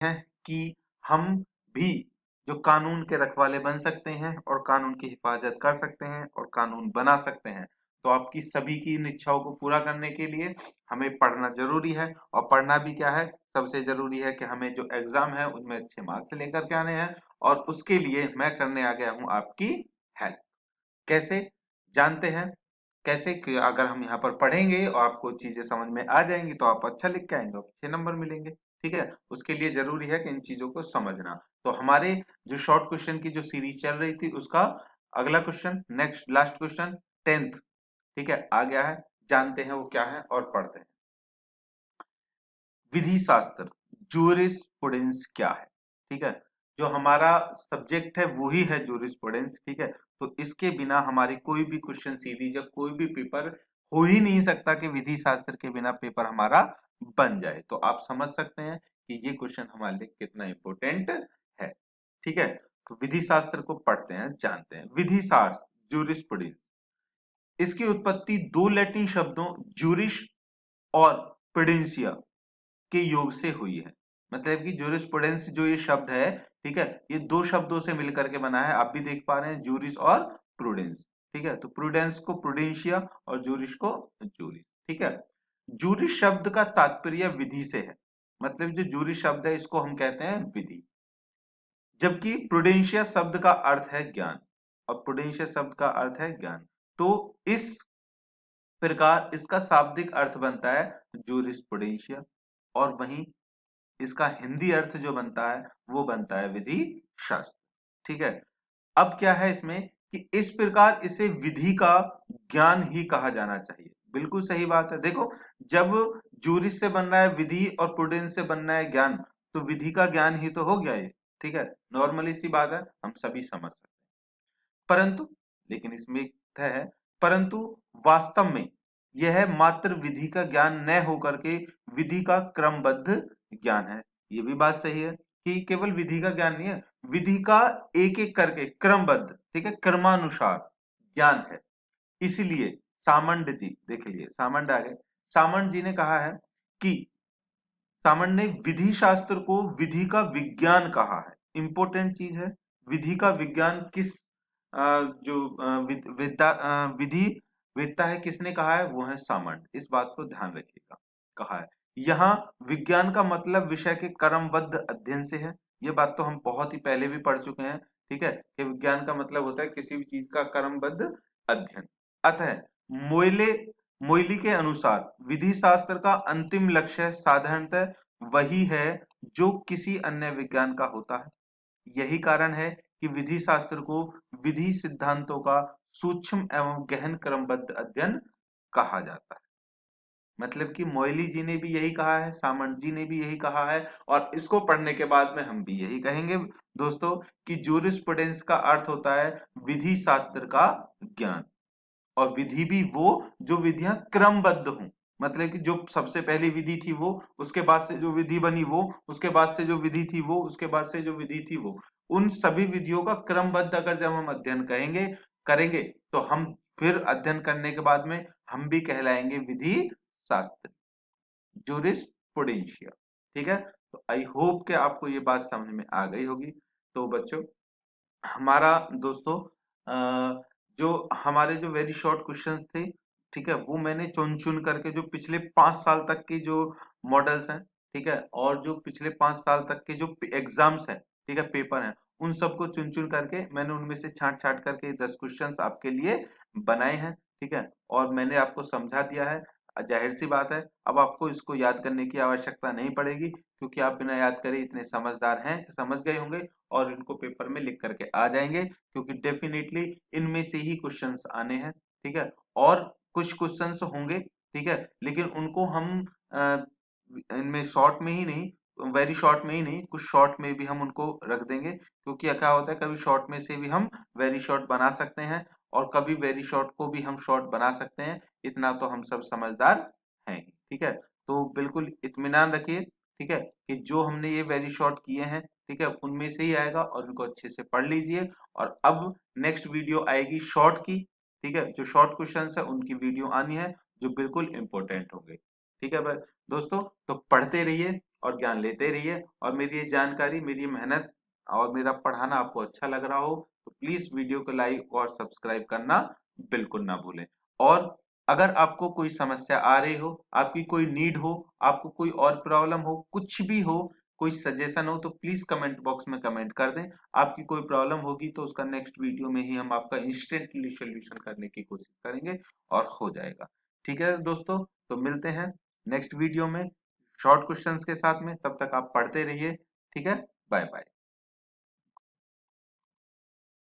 हैं कि हम भी जो कानून के रखवाले बन सकते हैं और कानून की हिफाजत कर सकते हैं और कानून बना सकते हैं। तो आपकी सभी की इन इच्छाओं को पूरा करने के लिए हमें पढ़ना जरूरी है, और पढ़ना भी क्या है, सबसे जरूरी है कि हमें जो एग्जाम है उनमें अच्छे मार्क्स लेकर के आने हैं। और उसके लिए मैं करने आ गया हूं आपकी हेल्प। कैसे, जानते हैं कैसे? कि अगर हम यहाँ पर पढ़ेंगे और आपको चीजें समझ में आ जाएंगी तो आप अच्छा लिख के आएंगे, अच्छे नंबर मिलेंगे। ठीक है, उसके लिए जरूरी है कि इन चीजों को समझना। तो हमारे जो शॉर्ट क्वेश्चन की जो सीरीज चल रही थी उसका अगला question, next last question 10th, ठीक है, आ गया है। जानते हैं वो क्या है और पढ़ते हैं। विधि शास्त्र, जूरिस्प्रूडेंस क्या है? ठीक है, जो हमारा सब्जेक्ट है वही है जूरिस्प्रूडेंस। ठीक है, तो इसके बिना हमारी कोई भी क्वेश्चन सीरीज या कोई भी पेपर हो ही नहीं सकता कि विधि शास्त्र के बिना पेपर हमारा बन जाए। तो आप समझ सकते हैं कि ये क्वेश्चन हमारे लिए कितना इंपॉर्टेंट है। ठीक है, तो विधि शास्त्र को पढ़ते हैं, जानते हैं। विधि शास्त्र, जूरिस्प्रूडेंस, इसकी उत्पत्ति दो लैटिन शब्दों जूरिश और प्रूडेंशिया के योग से हुई है। मतलब कि जूरिस्प्रूडेंस जो ये शब्द है, ठीक है, ये दो शब्दों से मिलकर के बना है। आप भी देख पा रहे हैं, जूरिस और प्रूडेंस। ठीक है, तो प्रूडेंस को प्रूडेंशिया और जूरिस को जूरिस। ठीक है, जूरिस शब्द का तात्पर्य विधि से है। मतलब जो जूरिस शब्द है इसको हम कहते हैं विधि, जबकि प्रूडेंशिया शब्द का अर्थ है ज्ञान, और प्रूडेंशिया शब्द का अर्थ है ज्ञान। तो इस प्रकार इसका शाब्दिक अर्थ बनता है जूरिस्प्रूडेंशिया, और वहीं इसका हिंदी अर्थ जो बनता है वो बनता है विधि शास्त्र। ठीक है, अब क्या है इसमें कि इस प्रकार इसे विधि का ज्ञान ही कहा जाना चाहिए। बिल्कुल सही बात है। देखो, जब जूरिस से बन रहा है विधि और प्रूडेंस से बन रहा है ज्ञान, तो विधि का ज्ञान ही तो हो गया ये। ठीक है, नॉर्मली सी बात है, हम सभी समझ सकते हैं। परंतु, लेकिन इसमें एक है, परंतु वास्तव में यह मात्र विधि का ज्ञान न होकर के विधि का क्रमबद्ध ज्ञान है। ये भी बात सही है कि केवल विधि का ज्ञान नहीं है, विधि का एक एक करके क्रमबद्ध, ठीक है, क्रमानुसार ज्ञान है। इसलिए सामंत जी, देख लिए सामंत आ गए, सामंत जी ने कहा है कि सामंत ने विधि शास्त्र को विधि का विज्ञान कहा है। इंपॉर्टेंट चीज है, विधि का विज्ञान किस जो विधि वेदता है किसने कहा है? वो है सामंत। इस बात को ध्यान रखिएगा, कहा है। यहाँ विज्ञान का मतलब विषय के क्रमबद्ध अध्ययन से है। ये बात तो हम बहुत ही पहले भी पढ़ चुके हैं। ठीक है, कि विज्ञान का मतलब होता है किसी भी चीज का क्रमबद्ध अध्ययन। अतः मोइले मोइली के अनुसार विधि शास्त्र का अंतिम लक्ष्य साधारणतः वही है जो किसी अन्य विज्ञान का होता है। यही कारण है कि विधि शास्त्र को विधि सिद्धांतों का सूक्ष्म एवं गहन क्रमबद्ध अध्ययन कहा जाता है। मतलब कि मोइली जी ने भी यही कहा है, सामंत जी ने भी यही कहा है, और इसको पढ़ने के बाद में हम भी यही कहेंगे दोस्तों कि जूरिस्प्रूडेंस का अर्थ होता है विधि शास्त्र का ज्ञान, और विधि भी वो जो विधियां क्रमबद्ध हों। मतलब कि जो सबसे पहली विधि थी वो, उसके बाद से जो विधि बनी वो, उसके बाद से जो विधि थी वो, उसके बाद से जो विधि थी वो, उन सभी विधियों का क्रमबद्ध अगर जब हम अध्ययन करेंगे तो हम फिर अध्ययन करने के बाद में हम भी कहलाएंगे विधि शास्त्री, जूरिस्प्रूडेंशिया। ठीक है, तो आई होप कि आपको ये बात समझ में आ गई होगी। तो बच्चों, हमारा दोस्तों जो हमारे जो वेरी शॉर्ट क्वेश्चंस थे, ठीक है, वो मैंने चुन चुन करके जो पिछले 5 साल तक की जो मॉडल्स हैं, ठीक है, और जो पिछले 5 साल तक के जो एग्जाम्स हैं, ठीक है, पेपर हैं, उन सबको चुन चुन करके मैंने उनमें से छांट छांट करके 10 क्वेश्चंस आपके लिए बनाए हैं। ठीक है, और मैंने आपको समझा दिया है। जाहिर सी बात है, अब आपको इसको याद करने की आवश्यकता नहीं पड़ेगी, क्योंकि आप बिना याद करे इतने समझदार हैं, समझ गए होंगे और इनको पेपर में लिख करके आ जाएंगे, क्योंकि डेफिनेटली इनमें से ही क्वेश्चंस आने हैं। ठीक है, और कुछ क्वेश्चंस होंगे, ठीक है, लेकिन उनको हम इनमें शॉर्ट में ही नहीं, वेरी शॉर्ट में ही नहीं, कुछ शॉर्ट में भी हम उनको रख देंगे, क्योंकि क्या होता है, कभी शॉर्ट में से भी हम वेरी शॉर्ट बना सकते हैं और कभी वेरी शॉर्ट को भी हम शॉर्ट बना सकते हैं। इतना तो हम सब समझदार हैं ही। ठीक है, तो बिल्कुल इत्मीनान रखिए, ठीक है, कि जो हमने ये वेरी शॉर्ट किए हैं, ठीक है, उनमें से ही आएगा, और इनको अच्छे से पढ़ लीजिए। और अब नेक्स्ट वीडियो आएगी शॉर्ट की, ठीक है, जो शॉर्ट क्वेश्चन है उनकी वीडियो आनी है, जो बिल्कुल इंपॉर्टेंट होंगे। ठीक है दोस्तों, तो पढ़ते रहिए, और ज्ञान लेते रहिए। और मेरी ये जानकारी, मेरी ये मेहनत और मेरा पढ़ाना आपको अच्छा लग रहा हो तो प्लीज वीडियो को लाइक और सब्सक्राइब करना बिल्कुल ना भूलें। और अगर आपको कोई समस्या आ रही हो, आपकी कोई नीड हो, आपको कोई और प्रॉब्लम हो, कुछ भी हो, कोई सजेशन हो, तो प्लीज कमेंट बॉक्स में कमेंट कर दें। आपकी कोई प्रॉब्लम होगी तो उसका नेक्स्ट वीडियो में ही हम आपका इंस्टेंटली सोल्यूशन करने की कोशिश करेंगे और हो जाएगा। ठीक है दोस्तों, तो मिलते हैं नेक्स्ट वीडियो में शॉर्ट क्वेश्चंस के साथ में। तब तक आप पढ़ते रहिए। ठीक है, बाय बाय।